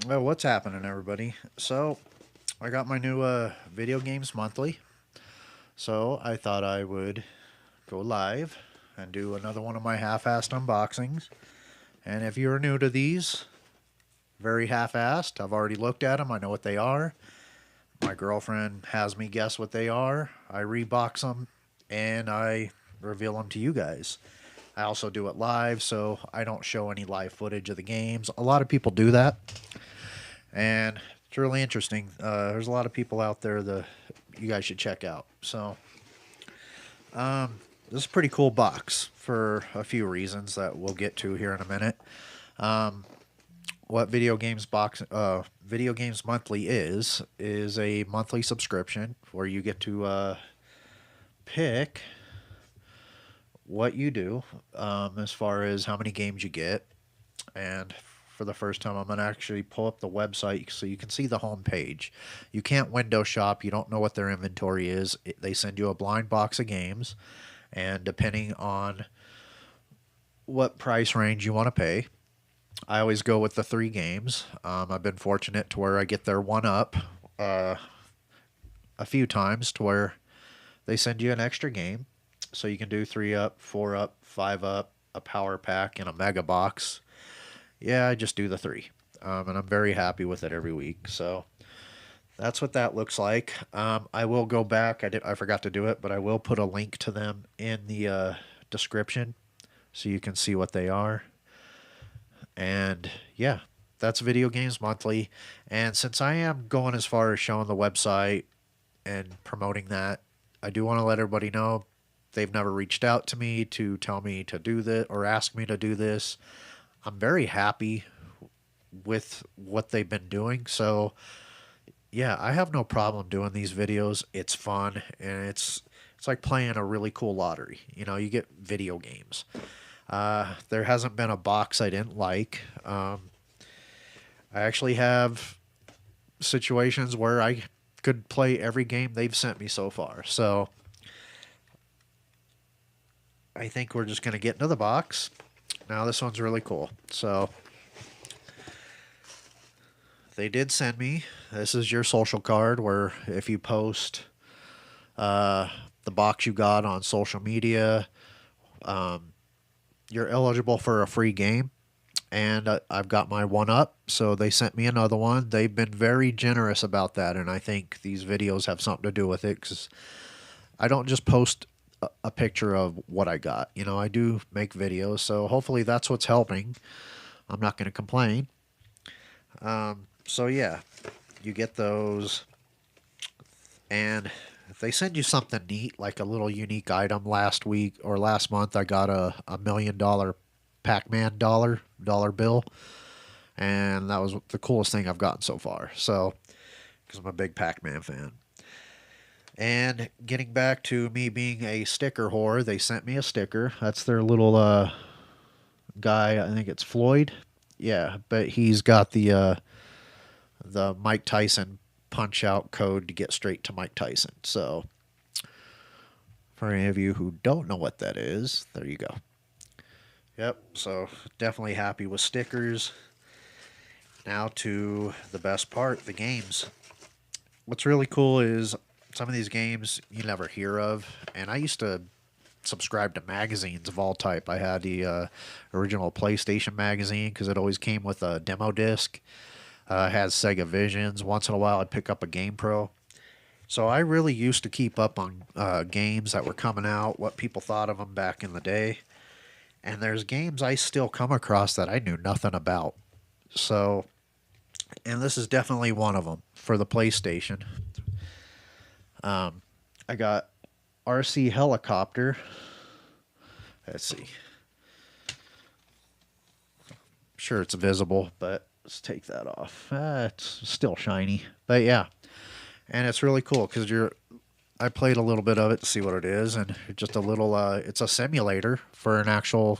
Well, what's happening, everybody? So, I got my new video games monthly. So, I thought I would go live and do another one of my half-assed unboxings. And if you're new to these, very half-assed. I've already looked at them. I know what they are. My girlfriend has me guess what they are. I rebox them and I reveal them to you guys. I also do it live, so I don't show any live footage of the games. A lot of people do that, and it's really interesting. There's a lot of people out there that you guys should check out. So, this is a pretty cool box for a few reasons that we'll get to here in a minute. What Video Games Monthly is a monthly subscription where you get to pick what you do as far as how many games you get. And for the first time, I'm going to actually pull up the website so you can see the home page. You can't window shop. You don't know what their inventory is. They send you a blind box of games, and depending on what price range you want to pay, I always go with the three games. I've been fortunate to where I get their one up uh, a few times to where they send you an extra game. So you can do three up, four up, five up, a power pack, and a mega box. Yeah, I just do the three. And I'm very happy with it every week. So that's what that looks like. I will go back. I forgot to do it, but I will put a link to them in the description so you can see what they are. And yeah, that's Video Games Monthly. And since I am going as far as showing the website and promoting that, I do want to let everybody know they've never reached out to me to tell me to do this or ask me to do this. I'm very happy with what they've been doing. So yeah, I have no problem doing these videos. It's fun, and it's like playing a really cool lottery. You know, you get video games. There hasn't been a box I didn't like. I actually have situations where I could play every game they've sent me so far. So I think we're just going to get into the box. Now, this one's really cool. So they did send me. This is your social card where if you post the box you got on social media, you're eligible for a free game. And I've got my one up, so they sent me another one. They've been very generous about that, and I think these videos have something to do with it because I don't just post a picture of what I got. You know, I do make videos, so hopefully that's what's helping. I'm not going to complain. So yeah, you get those, and if they send you something neat, like a little unique item last week or last month, I got a $1 million Pac-Man dollar bill, and that was the coolest thing I've gotten so far. So, because I'm a big Pac-Man fan. And getting back to me being a sticker whore, they sent me a sticker. That's their little guy. I think it's Floyd. Yeah, but he's got the Mike Tyson punch out code to get straight to Mike Tyson. So, for any of you who don't know what that is, there you go. Yep, so definitely happy with stickers. Now to the best part, the games. What's really cool is some of these games you never hear of, and I used to subscribe to magazines of all type. I had the original PlayStation magazine because it always came with a demo disc. Had Sega Visions. Once in a while, I'd pick up a Game Pro. So I really used to keep up on games that were coming out, what people thought of them back in the day. And there's games I still come across that I knew nothing about. So, and this is definitely one of them for the PlayStation. I got RC Helicopter. Let's see. Sure, it's visible, but let's take that off. It's still shiny, but yeah, and it's really cool because you're. I played a little bit of it to see what it is, and it's just a little. It's a simulator for an actual,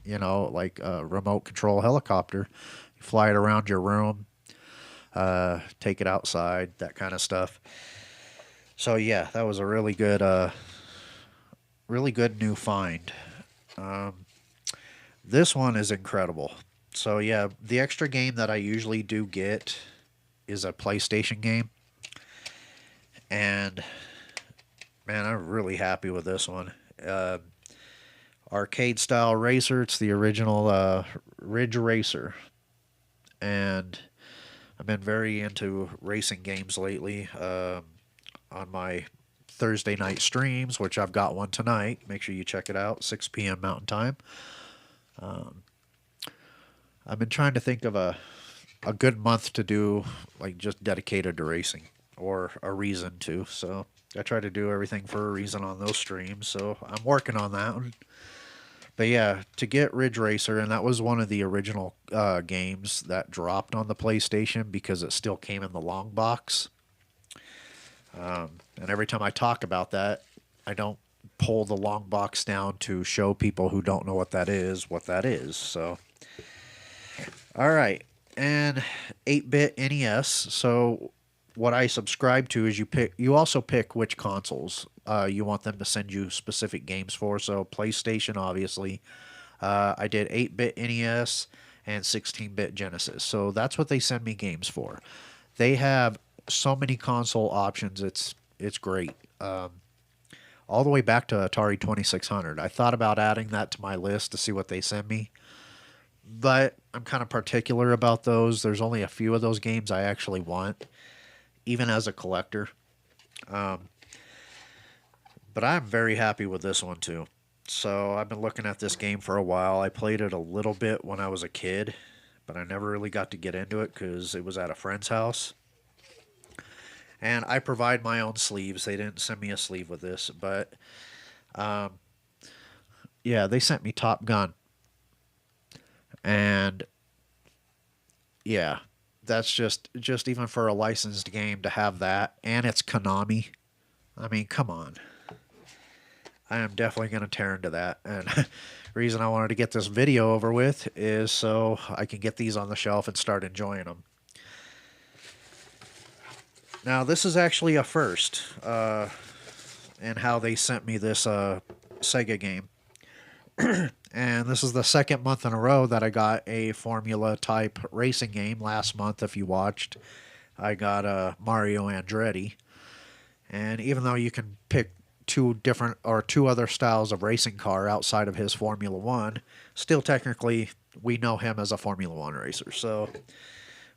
like a remote control helicopter. You fly it around your room, take it outside, that kind of stuff. So yeah, that was a really good new find. This one is incredible. So yeah, the extra game that I usually do get is a PlayStation game, and man, I'm really happy with this one. Uh, Arcade style racer. It's the original Ridge Racer, and I've been very into racing games lately. On my Thursday night streams, which I've got one tonight. Make sure you check it out, 6 p.m. Mountain Time. Um, I've been trying to think of a good month to do, like, just dedicated to racing, or a reason to. So I try to do everything for a reason on those streams. So I'm working on that one. But yeah, to get Ridge Racer, and that was one of the original games that dropped on the PlayStation because it still came in the long box. And every time I talk about that, I don't pull the long box down to show people who don't know what that is what that is. So, all right, and 8-bit NES. So, what I subscribe to is you also pick which consoles you want them to send you specific games for. So, PlayStation, obviously. I did 8-bit NES and 16-bit Genesis. So that's what they send me games for. They have so many console options. It's great. All the way back to Atari 2600. I thought about adding that to my list to see what they send me, but I'm kind of particular about those. There's only a few of those games I actually want, even as a collector. Um, but I'm very happy with this one too. So I've been looking at this game for a while. I played it a little bit when I was a kid, but I never really got to get into it because it was at a friend's house. And I provide my own sleeves. They didn't send me a sleeve with this, but um, yeah, they sent me Top Gun. And yeah, that's just even for a licensed game to have that, and it's Konami. I mean, come on. I am definitely going to tear into that. And the reason I wanted to get this video over with is so I can get these on the shelf and start enjoying them. Now, this is actually a first in how they sent me this Sega game. And this is the second month in a row that I got a Formula type racing game. Last month, if you watched, I got Mario Andretti. And even though you can pick two other styles of racing car outside of his Formula One, still technically we know him as a Formula One racer. So,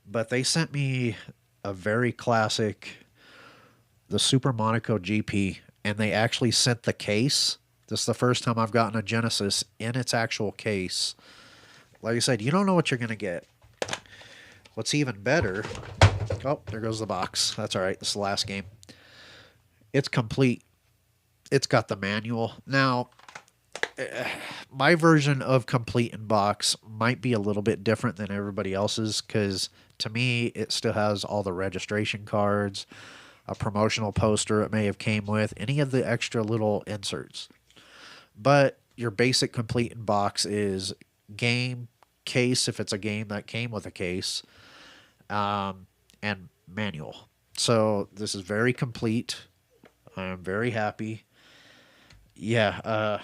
but they sent me a very classic, the Super Monaco GP, and they actually sent the case. This is the first time I've gotten a Genesis in its actual case. Like I said, you don't know what you're going to get. What's even better... Oh, there goes the box. That's all right. This is the last game. It's complete. It's got the manual. Now, my version of complete in box might be a little bit different than everybody else's because to me, it still has all the registration cards, a promotional poster it may have came with, any of the extra little inserts. But your basic complete in box is game, case if it's a game that came with a case, and manual. So this is very complete. I'm very happy. Yeah,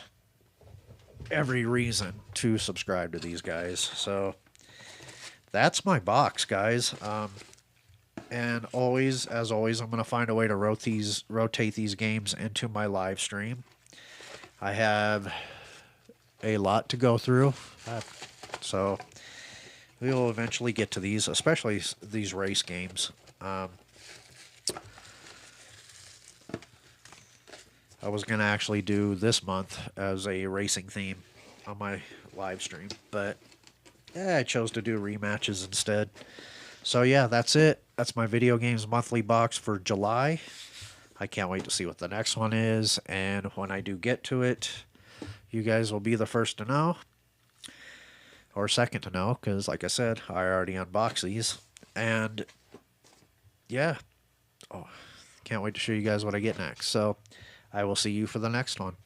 every reason to subscribe to these guys. So that's my box, guys. And always, as always, I'm going to find a way to rotate these games into my live stream. I have a lot to go through, so we will eventually get to these, especially these race games. I was going to actually do this month as a racing theme on my live stream, but I chose to do rematches instead. So yeah, that's it. That's my video games monthly box for July. I can't wait to see what the next one is, and when I do get to it, you guys will be the first to know, or second to know, because like I said, I already unboxed these, and yeah, can't wait to show you guys what I get next. So I will see you for the next one.